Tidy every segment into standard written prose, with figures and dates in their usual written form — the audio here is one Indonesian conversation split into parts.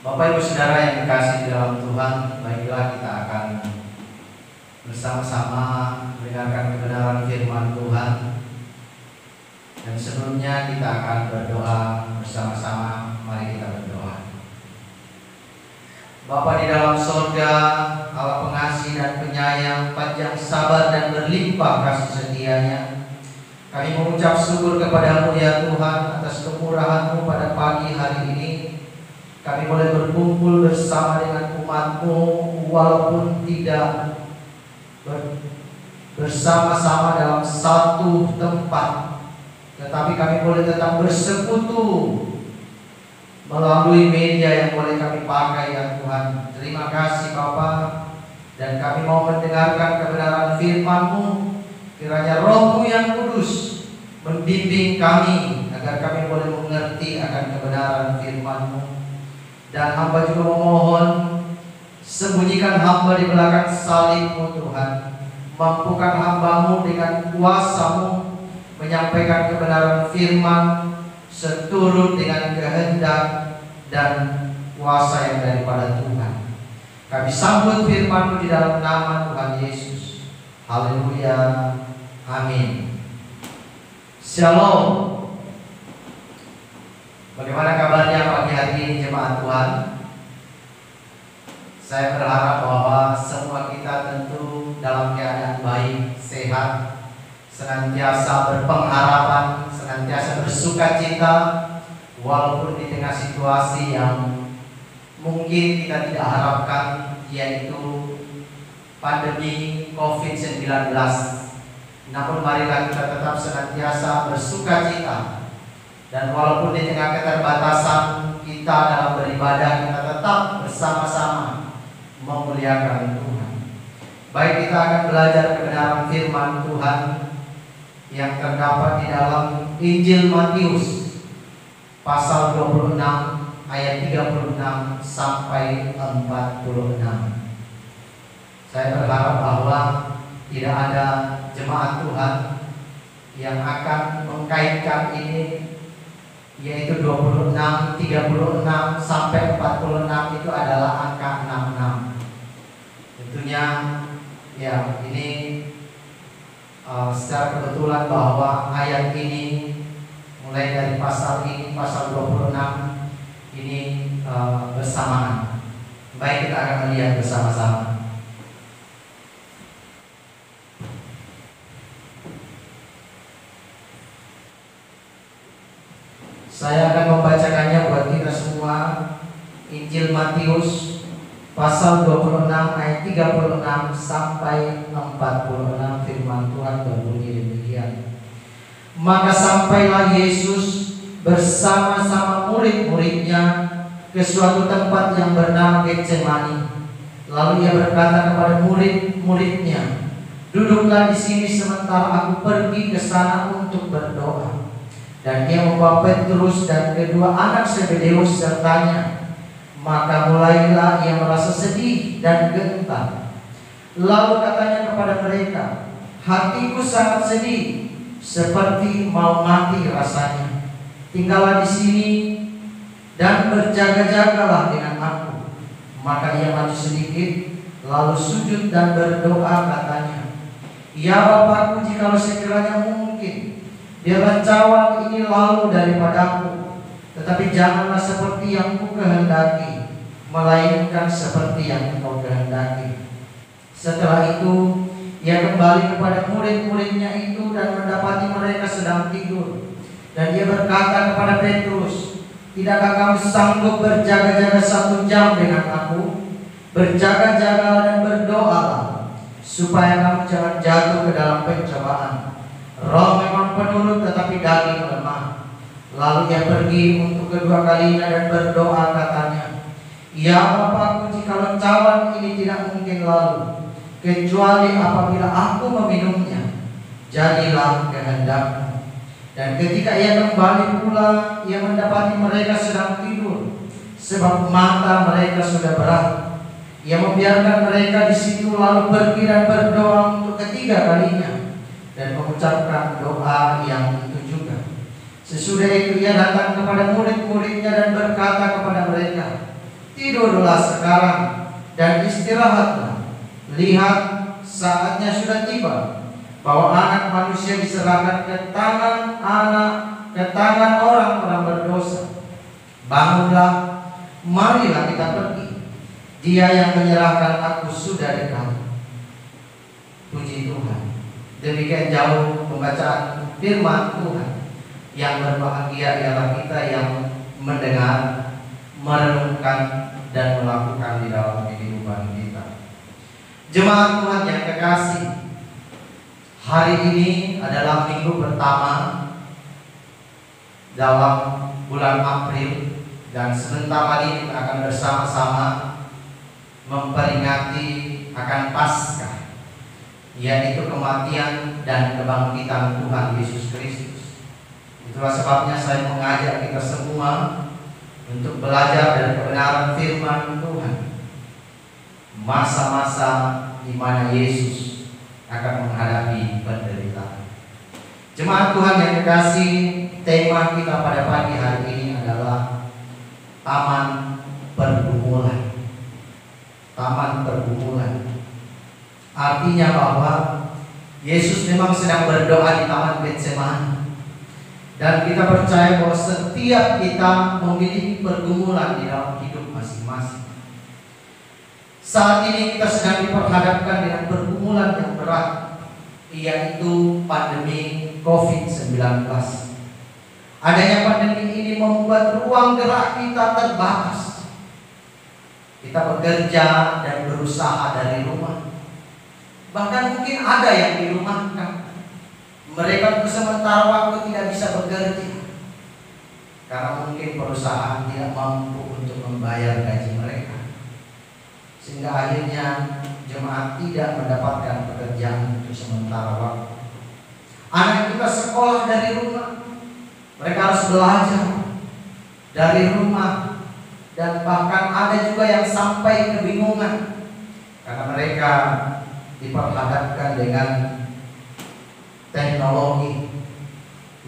Bapak Ibu Saudara yang dikasihi di dalam Tuhan, baiklah kita akan bersama-sama mendengarkan kebenaran firman Tuhan. Dan sebelumnya kita akan berdoa bersama-sama. Mari kita berdoa. Bapa di dalam sorga, Allah pengasih dan penyayang, panjang sabar dan berlimpah kasih setianya, kami mengucap syukur kepada-Mu ya Tuhan atas kemurahan-Mu pada pagi hari ini. Kami boleh berkumpul bersama dengan umat-Mu walaupun tidak bersama-sama dalam satu tempat, tetapi kami boleh tetap bersekutu melalui media yang boleh kami pakai ya Tuhan. Terima kasih Bapa, dan kami mau mendengarkan kebenaran firman-Mu. Kiranya Roh-Mu yang kudus membimbing kami agar kami boleh mengerti akan kebenaran firman-Mu. Dan hamba juga memohon, sembunyikan hamba di belakang salib-Mu Tuhan. Mampukan hamba-Mu dengan kuasa-Mu menyampaikan kebenaran firman seturut dengan kehendak dan kuasa yang daripada Tuhan. Kami sambut firman-Mu di dalam nama Tuhan Yesus. Haleluya. Amin. Shalom. Bagaimana kabarnya pagi hari ini jemaat Tuhan? Saya berharap bahwa semua kita tentu dalam keadaan baik, sehat, senantiasa berpengharapan, senantiasa bersuka cita, walaupun di tengah situasi yang mungkin kita tidak harapkan, yaitu pandemi COVID-19. Namun marilah kita tetap senantiasa bersuka cita. Dan walaupun di tengah keterbatasan kita dalam beribadah, kita tetap bersama-sama memuliakan Tuhan. Baik, kita akan belajar kebenaran firman Tuhan yang terdapat di dalam Injil Matius pasal 26 ayat 36 sampai 46. Saya berharap bahwa tidak ada jemaat Tuhan yang akan mengkaitkan ini, yaitu 26, 36 sampai 46 itu adalah angka 66. Tentunya ya ini secara kebetulan bahwa ayat ini mulai dari pasal ini, pasal 26 ini bersamaan. Baik, kita akan melihat bersama-sama. Saya akan membacakannya buat kita semua. Injil Matius pasal 26 ayat 36 sampai 46, firman Tuhan berbunyi demikian. Maka sampailah Yesus bersama-sama murid-muridnya ke suatu tempat yang bernama Getsemani. Lalu ia berkata kepada murid-muridnya, "Duduklah di sini sementara aku pergi ke sana untuk berdoa." Dan ia membawa Petrus dan kedua anak Zebedeus sertanya. Maka mulailah ia merasa sedih dan gentar. Lalu katanya kepada mereka, "Hatiku sangat sedih, seperti mau mati rasanya. Tinggallah di sini dan berjaga-jagalah dengan aku." Maka ia maju sedikit, lalu sujud dan berdoa katanya, "Ya Bapakku, jikalau sekiranya mungkin, biarlah cawan ini lalu daripadaku, tetapi janganlah seperti yang ku kehendaki, melainkan seperti yang Engkau kehendaki." Setelah itu ia kembali kepada murid-muridnya itu dan mendapati mereka sedang tidur. Dan ia berkata kepada Petrus, "Tidakkah kamu sanggup berjaga-jaga 1 jam dengan aku? Berjaga-jagalah dan berdoalah, supaya kamu jangan jatuh ke dalam pencobaan. Roh memang penurut, tetapi daging lemah." Lalu ia pergi untuk kedua kalinya dan berdoa katanya, "Ya Bapakku, jikalau cawan ini tidak mungkin lalu, kecuali apabila aku meminumnya, jadilah kehendak-Mu." Dan ketika ia kembali pula, ia mendapati mereka sedang tidur, sebab mata mereka sudah berat. Ia membiarkan mereka di situ, lalu pergi dan berdoa untuk ketiga kalinya, dan mengucapkan doa yang itu juga. Sesudah itu ia datang kepada murid-muridnya dan berkata kepada mereka, Tidurlah sekarang dan istirahatlah. Lihat, saatnya sudah tiba bahwa Anak Manusia diserahkan ke tangan orang-orang berdosa. Bangunlah, marilah kita pergi. Dia yang menyerahkan aku sudah dekat. Puji Tuhan. Demikian jauh pembacaan firman Tuhan. Yang berbahagia ialah kita yang mendengar, merenungkan, dan melakukan di dalam kehidupan kita. Jemaat Tuhan yang kekasih, hari ini adalah minggu pertama dalam bulan April, dan sebentar lagi kita akan bersama-sama memperingati akan Paskah, yaitu kematian dan kebangkitan Tuhan Yesus Kristus. Itulah sebabnya saya mengajak kita semua untuk belajar dari kebenaran firman Tuhan. Masa-masa di mana Yesus akan menghadapi penderitaan. Jemaat Tuhan yang kekasih, tema kita pada pagi hari ini adalah Taman Pergumulan. Taman Pergumulan. Artinya bahwa Yesus memang sedang berdoa di Taman Getsemani. Dan kita percaya bahwa setiap kita memiliki pergumulan di dalam hidup masing-masing. Saat ini kita sedang diperhadapkan dengan pergumulan yang berat, yaitu pandemi COVID-19. Adanya pandemi ini membuat ruang gerak kita terbatas. Kita bekerja dan berusaha dari rumah. Bahkan mungkin ada yang dirumahkan. Mereka untuk sementara waktu tidak bisa bekerja karena mungkin perusahaan tidak mampu untuk membayar gaji mereka, sehingga akhirnya jemaat tidak mendapatkan pekerjaan untuk sementara waktu. Anak kita sekolah dari rumah, mereka harus belajar dari rumah, dan bahkan ada juga yang sampai kebingungan karena mereka diperhadapkan dengan teknologi.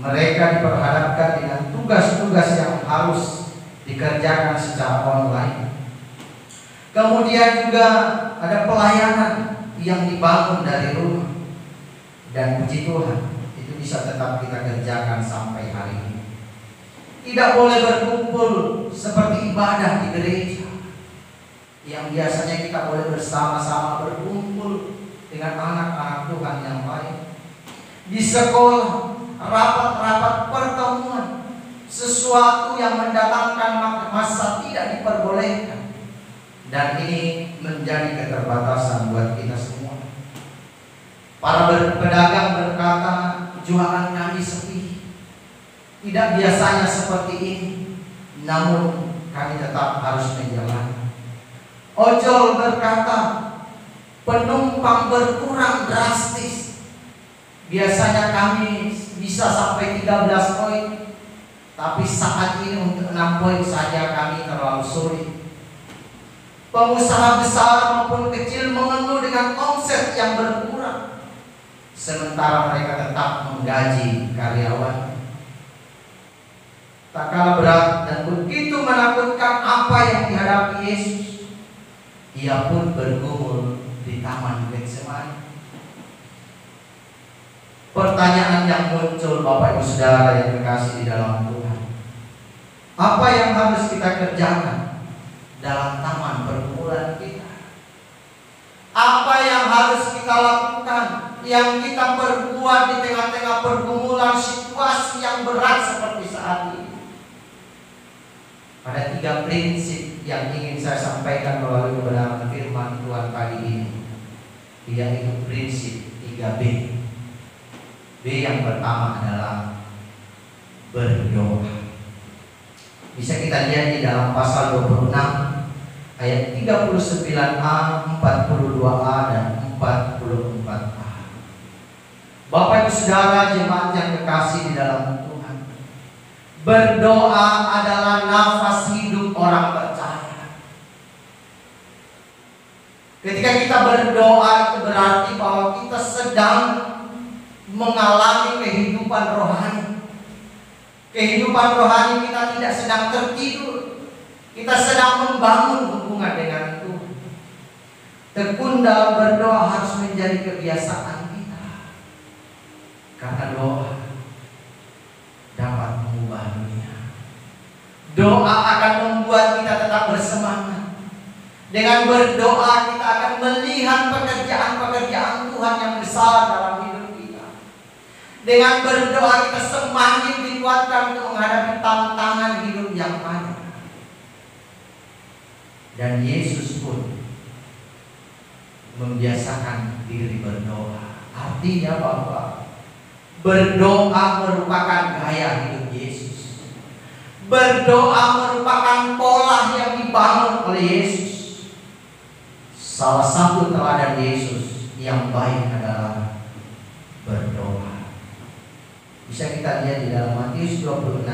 Mereka diperhadapkan dengan tugas-tugas yang harus dikerjakan secara online. Kemudian juga ada pelayanan yang dibangun dari rumah. Dan puji Tuhan, itu bisa tetap kita kerjakan sampai hari ini. Tidak boleh berkumpul seperti ibadah di gereja, yang biasanya kita boleh bersama-sama berkumpul dengan anak-anak Tuhan yang lain. Di sekolah, rapat-rapat pertemuan, sesuatu yang mendatangkan massa tidak diperbolehkan. Dan ini menjadi keterbatasan buat kita semua. Para pedagang berkata, jualan kami sepi. Tidak biasanya seperti ini, namun kami tetap harus menjalani. Ojol berkata, penumpang berkurang drastis. Biasanya kami bisa sampai 13 poin, tapi saat ini untuk 6 poin saja kami terlalu sulit. Pengusaha besar maupun kecil mengeluh dengan omset yang berkurang, sementara mereka tetap menggaji karyawan. Tak kalah berat dan begitu menakutkan apa yang dihadapi Yesus. Ia pun bergumul di Taman Getsemani. Pertanyaan yang muncul, Bapak Ibu Saudara yang dikasih di dalam Tuhan, apa yang harus kita kerjakan dalam taman pergumulan kita? Apa yang harus kita lakukan, yang kita perbuat di tengah-tengah pergumulan situasi yang berat seperti saat ini? Ada 3 prinsip yang ingin saya sampaikan melalui kebenaran firman Tuhan pagi ini, yaitu prinsip 3B. B yang pertama adalah berdoa. Bisa kita lihat di dalam pasal 26 ayat 39a, 42a, dan 44a. Bapak Ibu Saudara jemaat yang kekasih di dalam Tuhan, berdoa adalah nafas hidup orang percaya. Ketika kita berdoa, itu berarti bahwa kita sedang mengalami kehidupan rohani. Kehidupan rohani kita tidak sedang tertidur. Kita sedang membangun hubungan dengan Tuhan. Tekun dalam berdoa harus menjadi kebiasaan kita. Karena doa dapat mengubah dunia. Doa akan membuat kita tetap bersemangat. Dengan berdoa kita akan melihat pekerjaan-pekerjaan Tuhan yang besar dalam hidup kita. Dengan berdoa kita semakin dikuatkan untuk menghadapi tantangan hidup yang ada. Dan Yesus pun membiasakan diri berdoa. Artinya bahwa berdoa merupakan gaya hidup Yesus. Berdoa merupakan pola yang dibangun oleh Yesus. Salah satu teladan Yesus yang baik adalah berdoa. Bisa kita lihat di dalam Matius 26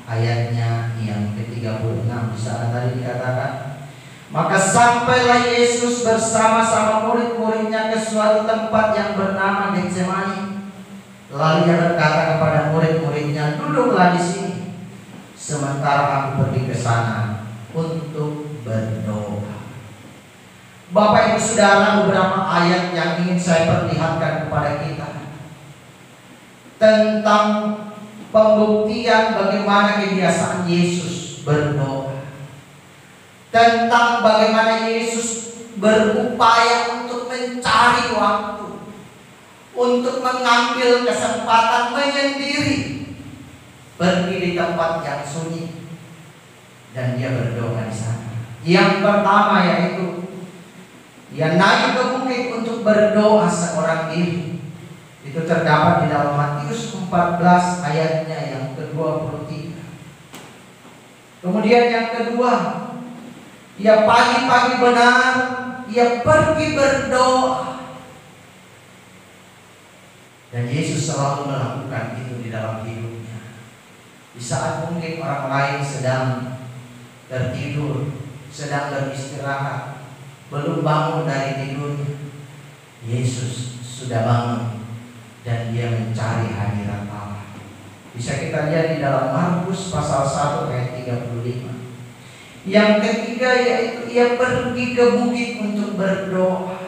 ayatnya yang ke-36. Di sana tadi dikatakan, maka sampailah Yesus bersama-sama murid-muridnya ke suatu tempat yang bernama Getsemani. Lalu ia berkata kepada murid-muridnya, duduklah di sini, sementara aku pergi ke sana untuk berdoa. Bapak Ibu Saudara, beberapa ayat yang ingin saya perlihatkan kepada kita tentang pembuktian bagaimana kebiasaan Yesus berdoa, tentang bagaimana Yesus berupaya untuk mencari waktu, untuk mengambil kesempatan menyendiri, pergi di tempat yang sunyi, dan dia berdoa di sana. Yang pertama yaitu dia naik ke bukit untuk berdoa seorang diri. Itu terdapat di dalam Matius 14 ayatnya yang ke-23. Kemudian yang kedua, ia pagi-pagi benar, ia pergi berdoa. Dan Yesus selalu melakukan itu di dalam hidupnya. Di saat mungkin orang lain sedang tertidur, sedang beristirahat, belum bangun dari tidurnya, Yesus sudah bangun dan dia mencari hadirat Allah. Bisa kita lihat di dalam Markus pasal 1 ayat 35. Yang ketiga yaitu ia pergi ke bukit untuk berdoa.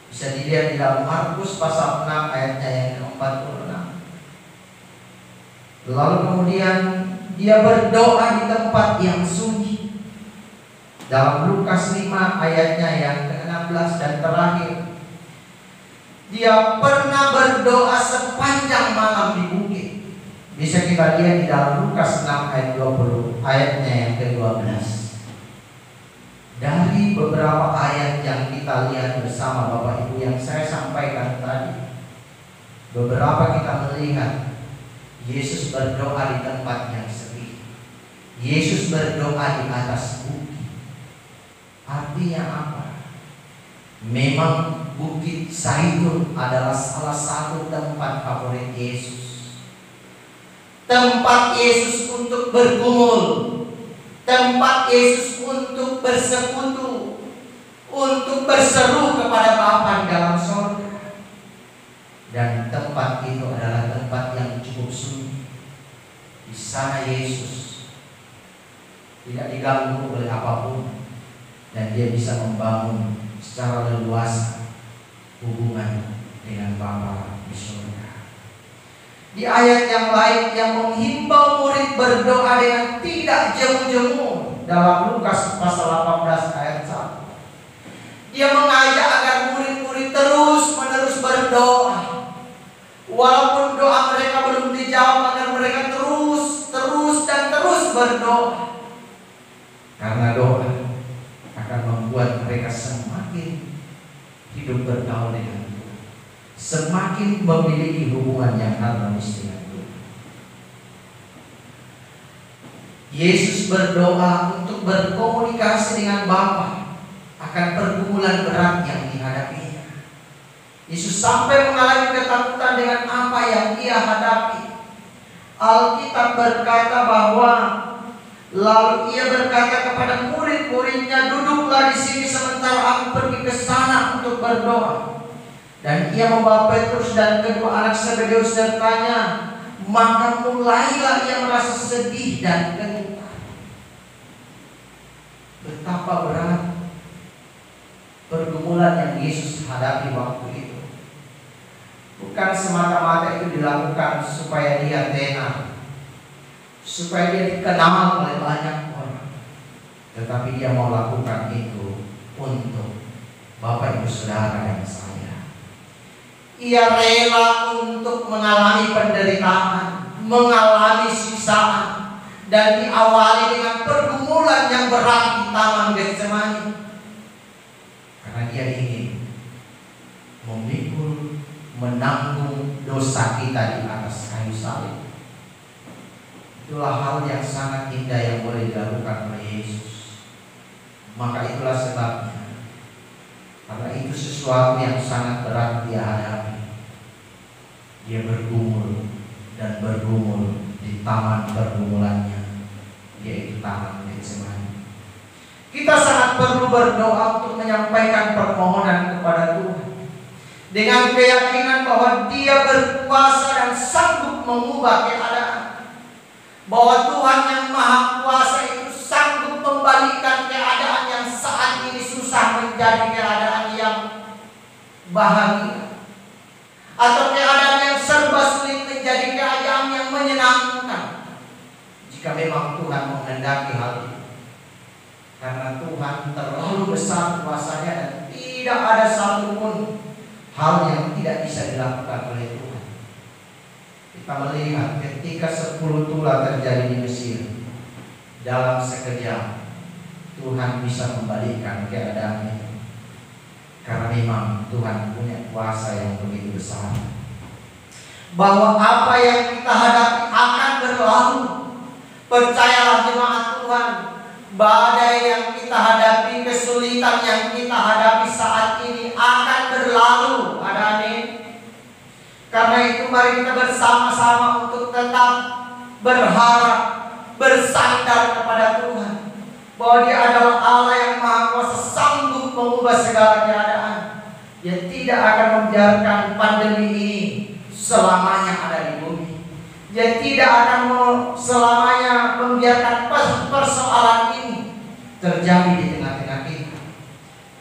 Bisa dilihat di dalam Markus pasal 6 ayatnya yang ke-46. Lalu kemudian dia berdoa di tempat yang sunyi. Dalam Lukas 5 ayatnya yang ke-16 dan terakhir, dia pernah berdoa sepanjang malam di bukit. Bisa kita lihat di dalam Lukas 6 ayat 20 ayatnya yang ke-12. Dari beberapa ayat yang kita lihat bersama Bapak Ibu yang saya sampaikan tadi, beberapa kita melihat Yesus berdoa di tempat yang sepi. Yesus berdoa di atas bukit. Artinya apa? Memang Bukit Zaitun adalah salah satu tempat favorit Yesus. Tempat Yesus untuk bergumul, tempat Yesus untuk bersekutu, untuk berseru kepada Bapa di dalam surga. Dan tempat itu adalah tempat yang cukup sunyi. Di sana Yesus tidak diganggu oleh apapun, dan dia bisa membangun secara leluasa hubungan dengan Bapa di surga. Di ayat yang lain yang menghimbau murid berdoa dengan tidak jemu-jemu dalam Lukas pasal 18 ayat 1. Dia mengajak agar murid-murid terus-menerus berdoa. Walaupun doa mereka belum dijawab, agar mereka terus berdoa. Karena doa akan membuat mereka semakin hidup bergaul dengan Tuhan, semakin memiliki hubungan yang harmonis dengan Tuhan. Yesus berdoa untuk berkomunikasi dengan Bapa akan pergumulan berat yang dihadapinya. Yesus sampai mengalami ketakutan dengan apa yang ia hadapi. Alkitab berkata bahwa lalu ia berkata kepada murid-muridnya, duduklah di sini sementara aku pergi ke sana untuk berdoa. Dan ia membawa Petrus dan kedua anak Zebedeus sertanya. Maka mulailah ia merasa sedih dan gentar. yang Yesus hadapi waktu itu bukan semata-mata itu dilakukan supaya dia tenar, supaya dia dikenal oleh banyak orang, tetapi dia mau lakukan itu untuk Bapak Ibu Saudara dan saya. Ia rela untuk mengalami penderitaan, mengalami siksaan, dan diawali dengan pergumulan yang berat di Taman Getsemani, karena dia ingin memikul, menanggung dosa kita di atas kayu salib. Itulah hal yang sangat indah yang boleh dilakukan oleh Yesus. Maka itulah sebabnya, karena itu sesuatu yang sangat berat dia hadapi, dia bergumul dan bergumul di taman pergumulannya, yaitu Taman Getsemani. Kita sangat perlu berdoa untuk menyampaikan permohonan kepada Tuhan dengan keyakinan bahwa Dia berkuasa dan sanggup mengubah keadaan, bahwa Tuhan yang Maha Kuasa itu sanggup membalikkan keadaan yang saat ini susah menjadi keadaan yang bahagia, atau keadaan yang serba sulit menjadi keadaan yang menyenangkan, jika memang Tuhan menghendaki hal itu. Karena Tuhan terlalu besar kuasanya dan tidak ada satupun hal yang tidak bisa dilakukan oleh Tuhan. Kita melihat ketika 10 tulah terjadi di Mesir, dalam sekejap Tuhan bisa membalikkan keadaan itu, karena memang Tuhan punya kuasa yang begitu besar. Bahwa apa yang kita hadapi akan berlalu. Percayalah jemaat Tuhan, badai yang kita hadapi, kesulitan yang kita hadapi saat ini akan berlalu. Ada amin. Karena itu mari kita bersama-sama untuk tetap berharap, bersandar kepada Tuhan, bahwa Dia adalah Allah yang Maha Kuasa, sanggup mengubah segala keadaan. Dia tidak akan membiarkan pandemi ini selamanya ada di bumi. Dia tidak akan selamanya membiarkan persoalan ini terjadi di tengah-tengah kita,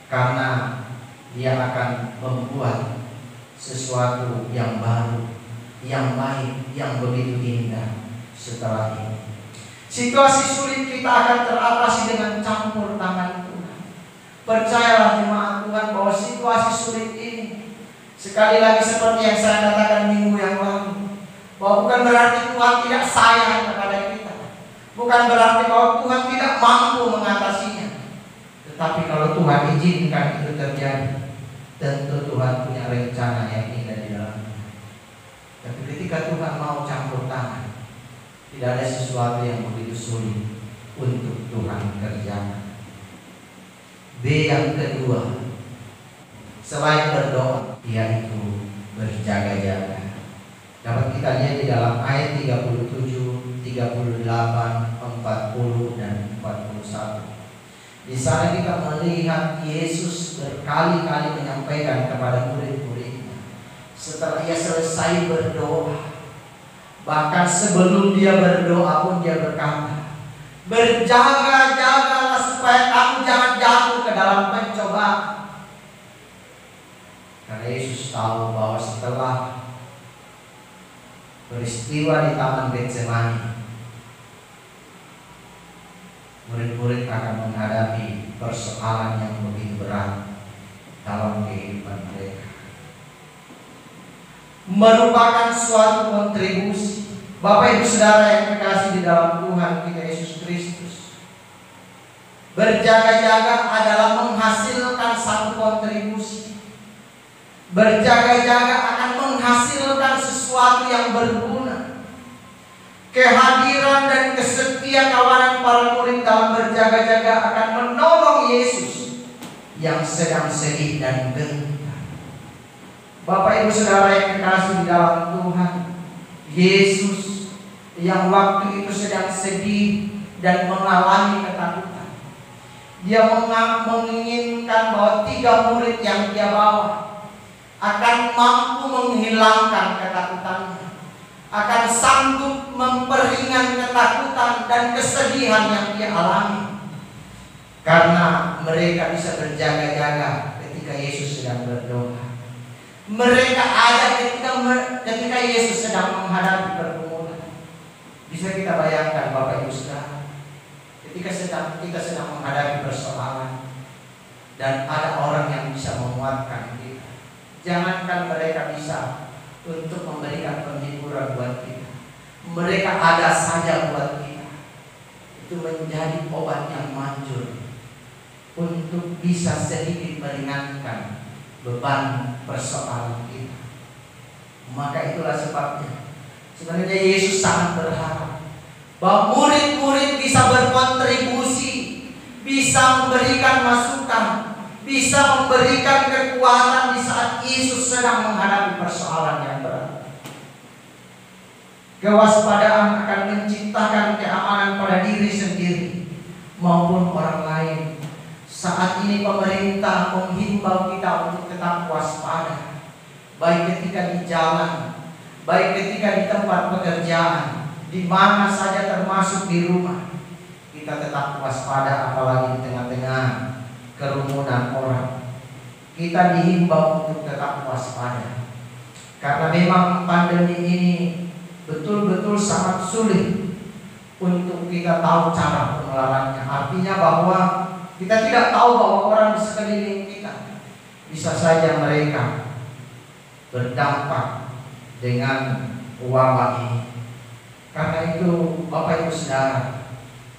karena Dia akan membuat sesuatu yang baru, yang baik, yang begitu indah setelah ini. Situasi sulit kita akan teratasi dengan campur tangan Tuhan. Percayalah jemaat Tuhan bahwa situasi sulit ini, sekali lagi seperti yang saya katakan minggu yang lalu, bahwa bukan berarti Tuhan tidak sayang kepada kita, bukan berarti bahwa Tuhan tidak mampu mengatasinya. Tetapi kalau Tuhan izinkan itu terjadi, tentu Tuhan punya rencana yang indah di dalamnya. Tapi ketika Tuhan mau campur tangan, tidak ada sesuatu yang begitu sulit untuk Tuhan kerjakan. B yang kedua, selain berdoa, yaitu berjaga-jaga. Dapat kita lihat di dalam ayat 37, 38, 40, dan 41. Di sana kita melihat Yesus berkali-kali menyampaikan kepada murid-muridnya, setelah Ia selesai berdoa, bahkan sebelum Dia berdoa pun Dia berkata, berjaga-jagalah supaya kamu jangan jatuh ke dalam pencobaan. Karena Yesus tahu bahwa setelah peristiwa di Taman Getsemani, murid-murid akan menghadapi persoalan yang begitu berat dalam kehidupan mereka. Merupakan suatu kontribusi, Bapak Ibu Saudara yang terkasih di dalam Tuhan kita Yesus Kristus. Berjaga-jaga adalah menghasilkan satu kontribusi. Berjaga-jaga akan menghasilkan sesuatu yang berguna. Kehadiran dan kesetia kawanan para murid dalam berjaga-jaga akan menolong Yesus yang sedang sedih dan gentar. Bapak Ibu Saudara yang terkasih di dalam Tuhan, Yesus yang waktu itu sedang sedih dan mengalami ketakutan, Dia menginginkan bahwa 3 murid yang Dia bawa akan mampu menghilangkan ketakutannya, akan sanggup memperingan ketakutan dan kesedihan yang Dia alami. Karena mereka bisa berjaga-jaga ketika ketika Yesus sedang berdoa. Mereka ada ketika Yesus sedang menghadapi pergumulan. Bisa kita bayangkan Bapak Ibu Saudara, ketika kita sedang menghadapi persoalan dan ada orang yang bisa menguatkan kita. Jangankan mereka bisa untuk memberikan penghiburan buat kita, mereka ada saja buat kita. Itu menjadi obat yang manjur untuk bisa sedikit meringankan beban persoalan kita. Maka itulah sebabnya sebenarnya Yesus sangat berharap bahwa murid-murid bisa berkontribusi, bisa memberikan masukan, bisa memberikan kekuatan di saat Yesus sedang menghadapi persoalan yang berat. Kewaspadaan akan menciptakan keamanan pada diri sendiri maupun orang lain. Saat ini pemerintah menghimbau kita untuk tetap waspada, baik ketika di jalan, baik ketika di tempat pekerjaan, di mana saja termasuk di rumah. Kita tetap waspada, apalagi di tengah-tengah kerumunan orang. Kita dihimbau untuk tetap waspada, karena memang pandemi ini betul-betul sangat sulit untuk kita tahu cara penularannya. Artinya bahwa kita tidak tahu bahwa orang di sekeliling kita bisa saja mereka berdampak dengan wabah ini. Karena itu Bapak Ibu Saudara,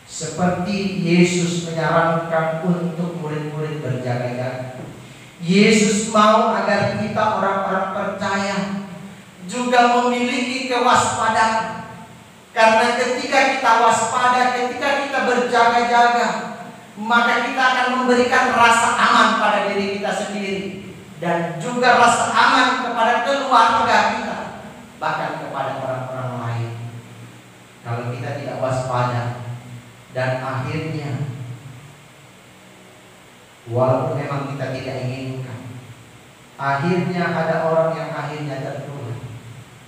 seperti Yesus menyarankan untuk murid-murid berjaga-jaga, Yesus mau agar kita orang-orang percaya juga memiliki kewaspadaan. Karena ketika kita waspada, ketika kita berjaga-jaga, maka kita akan memberikan rasa aman pada diri kita sendiri dan juga rasa aman kepada keluarga kita, bahkan kepada orang-orang lain. Kalau kita tidak waspada dan akhirnya walaupun memang kita tidak inginkan, akhirnya ada orang yang akhirnya tertular,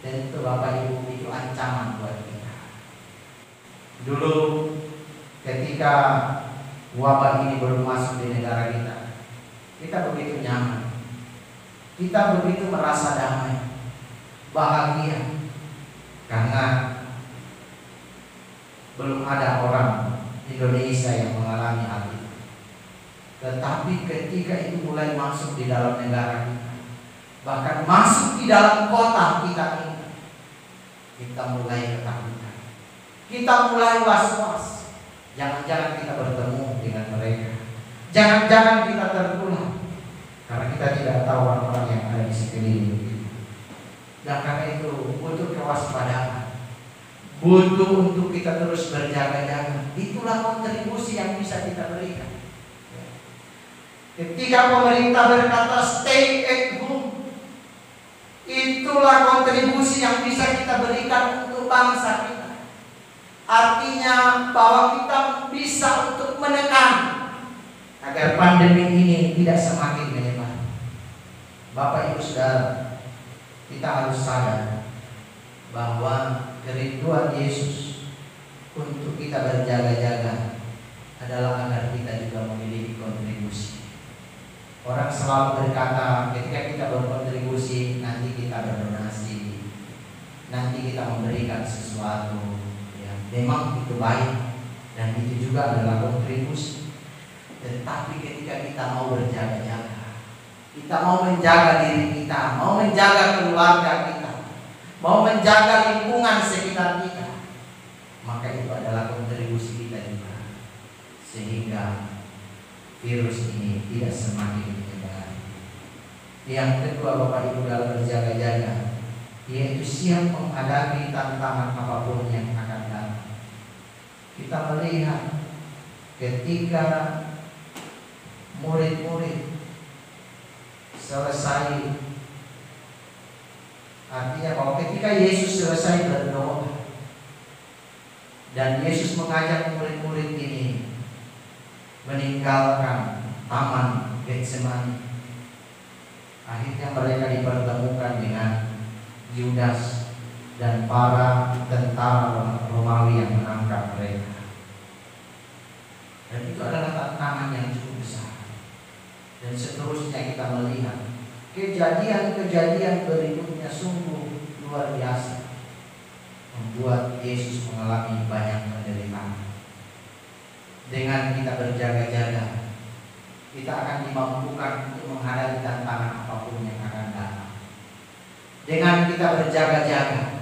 dan itu Bapak Ibu, itu ancaman buat kita. Dulu ketika wabah ini belum masuk di negara kita, kita begitu nyaman, kita begitu merasa damai, bahagia, karena belum ada orang Indonesia yang mengalami hal itu. Tetapi ketika itu mulai masuk di dalam negara kita, bahkan masuk di dalam kota kita ini, kita mulai ketakutan, kita mulai was-was. Jangan-jangan kita bertemu dengan mereka, jangan-jangan kita tertular, karena kita tidak tahu orang-orang yang ada di sekeliling kita. Dan karena itu butuh kewaspadaan, butuh untuk kita terus berjaga-jaga. Itulah kontribusi yang bisa kita berikan. Ketika pemerintah berkata stay at home, itulah kontribusi yang bisa kita berikan untuk bangsa kita. Artinya bahwa kita bisa untuk menekan agar pandemi ini tidak semakin menyebar. Bapak Ibu Saudara, kita harus sadar bahwa kerinduan Yesus untuk kita berjaga-jaga adalah agar kita juga memiliki kontribusi. Orang selalu berkata ketika kita berkontribusi, nanti kita berdonasi, nanti kita memberikan sesuatu. Ya, memang itu baik dan itu juga adalah kontribusi. Tetapi ketika kita mau berjaga-jaga, kita mau menjaga diri kita, mau menjaga keluarga kita, mau menjaga lingkungan sekitar kita, maka itu adalah kontribusi kita juga, sehingga virus ini tidak semakin menyebar. Yang kedua Bapak Ibu dalam berjaga-jaga, yaitu siap menghadapi tantangan apapun yang akan datang. Kita melihat ketika murid-murid selesai, artinya bahwa ketika Yesus selesai berdoa dan Yesus mengajak murid-murid ini meninggalkan taman Getsemani, akhirnya mereka dipertemukan dengan Yudas dan para tentara Romawi yang menangkap mereka. Dan itu adalah tantangan yang cukup besar. Dan seterusnya kita melihat kejadian-kejadian berikutnya sungguh luar biasa, membuat Yesus mengalami banyak penderitaan. Dengan kita berjaga-jaga, kita akan dimampukan untuk menghadapi tantangan apapun yang akan datang. Dengan kita berjaga-jaga,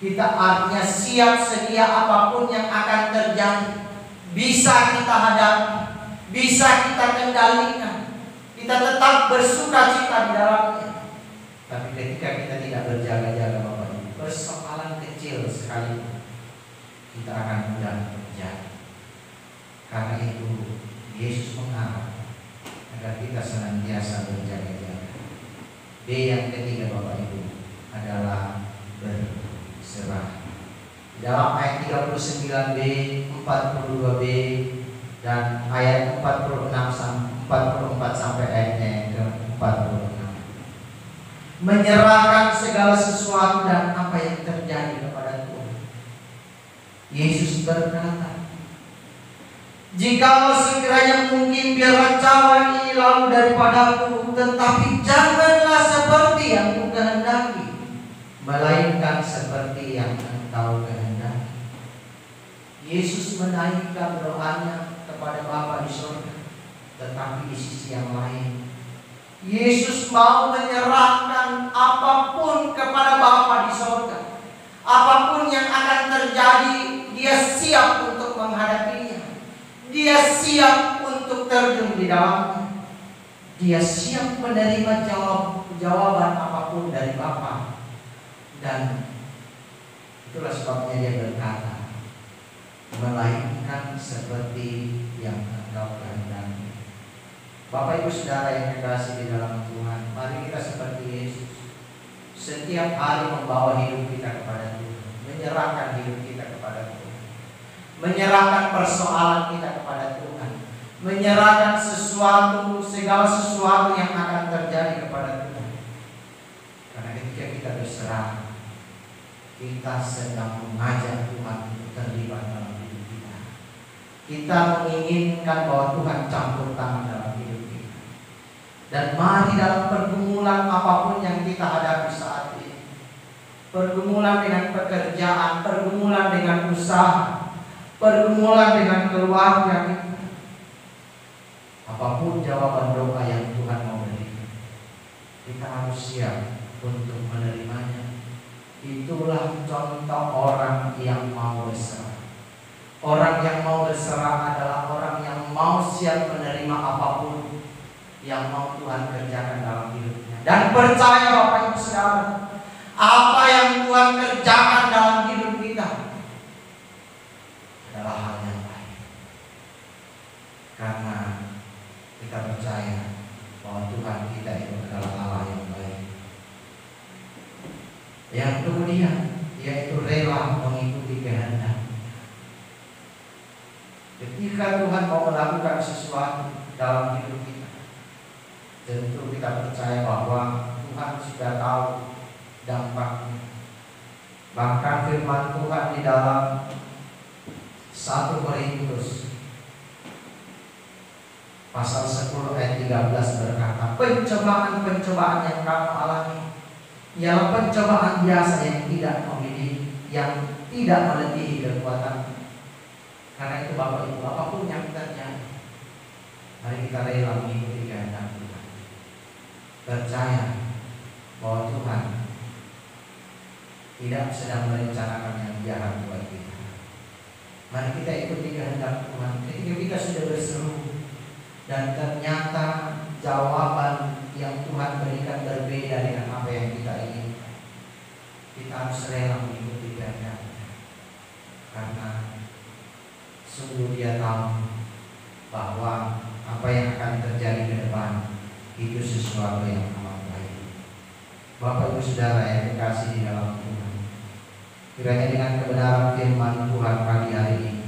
kita artinya siap sedia apapun yang akan terjadi, bisa kita hadapi, bisa kita kendalikan. Kita tetap bersuka cita di dalamnya. Tapi ketika kita tidak berjaga-jaga Bapak Ibu, persoalan kecil sekali kita akan mudah terjadi. Karena itu Yesus mengharap agar kita senantiasa berjaga-jaga. B yang ketiga Bapak Ibu adalah berserah. Dalam ayat 39b, 42b dan ayat 44 sampai ayatnya yang ke-46. Menyerahkan segala sesuatu dan apa yang terjadi kepada Tuhan. Yesus berkata, jikalau sekiranya mungkin biarlah cawan ini lalu daripadaku, tetapi janganlah seperti yang ku kehendaki, melainkan seperti yang engkau kehendaki. Yesus menaikkan doanya kepada Bapa di surga. Tetapi di sisi yang lain, Yesus mau menyerahkan apapun kepada Bapa di surga. Apapun yang akan terjadi, dia siap untuk menghadapinya. Dia siap untuk terjun di dalamnya. Dia siap menerima jawaban apapun dari Bapa. Dan itulah sebabnya dia berkata, melainkan seperti yang engkau kehendaki. Bapak Ibu Saudara yang dikasihi di dalam Tuhan, mari kita seperti Yesus, setiap hari membawa hidup kita kepada Tuhan, menyerahkan hidup kita kepada Tuhan, menyerahkan persoalan kita kepada Tuhan, menyerahkan segala sesuatu yang akan terjadi kepada Tuhan. Karena ketika kita berserah, kita sedang mengajak Tuhan untuk terlibat dalam hidup kita. Kita menginginkan bahwa Tuhan campur tangan dalam hidup kita. Dan mari dalam pergumulan apapun yang kita hadapi saat ini, pergumulan dengan pekerjaan, pergumulan dengan usaha, pergumulan dengan keluarga kita, apapun jawaban doa yang Tuhan mau berikan, kita harus siap untuk menerimanya. Itulah contoh orang yang mau berserah. Orang yang mau berserah adalah orang yang mau siap menerima apapun yang mau Tuhan kerjakan dalam hidupnya. Dan percaya Bapak Ibu Saudara, apa yang Tuhan kerjakan dalam hidup kita adalah hal yang baik. Karena kita percaya bahwa Tuhan kita itu adalah Allah yang baik. Yang kemudian yaitu rela mengikuti kehendak. Ketika Tuhan mau melakukan sesuatu dalam hidup kita, tentu kita percaya bahwa Tuhan sudah tahu dampaknya. Bahkan firman Tuhan di dalam 1 Korintus pasal 10 ayat 13 berkata, pencobaan-pencobaan yang kamu alami ialah pencobaan biasa yang tidak melebihi kekuatan. Karena itu Bapak Ibu, apapun yang terjadi, mari kita rela mengikuti kehendak Tuhan. Percaya bahwa Tuhan tidak sedang merencanakan yang jahat buat kita. Mari kita ikuti kehendak Tuhan. Ketika kita sudah berseru dan ternyata jawaban yang Tuhan berikan berbeda dengan apa yang kita inginkan, kita harus rela mengikuti kehendaknya. Karena sungguh Dia tahu bahwa apa yang akan terjadi ke depan itu sesuatu yang amat baik. Bapak Ibu Saudara yang dikasihi di dalam Tuhan, kiranya dengan kebenaran firman Tuhan pagi hari ini,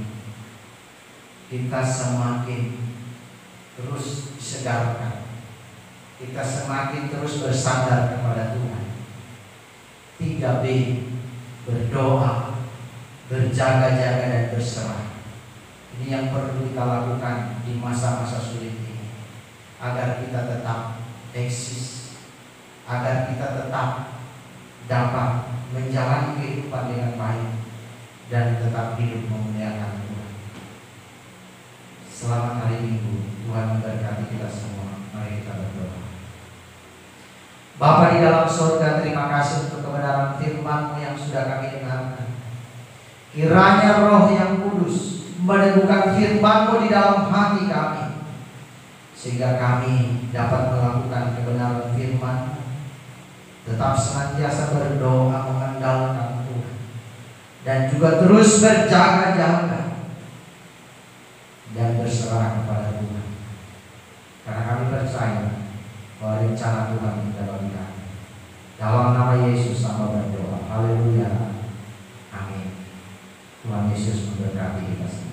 kita semakin terus disegarkan, kita semakin terus bersandar kepada Tuhan. 3B, berdoa, berjaga-jaga dan berserah. Ini yang perlu kita lakukan di masa-masa sulit ini, agar kita tetap eksis, agar kita tetap dapat menjalani kehidupan dengan baik dan tetap hidup memuliakan Tuhan. Selamat hari Minggu, Tuhan memberkati kita semua. Mari kita berdoa. Bapa di dalam surga, terima kasih untuk kebenaran firman-Mu yang sudah kami dengarkan. Kiranya Roh yang Kudus meneguhkan firman-Mu di dalam hati kami, sehingga kami dapat melakukan kebenaran firman, tetap senantiasa berdoa mengandalkan Tuhan, dan juga terus berjaga-jaga dan berserah kepada Tuhan. Karena kami percaya bahwa rencana Tuhan tidak bagi kami. Dalam nama Yesus sama berdoa. Haleluya. Amin. Tuhan Yesus memberkati kita.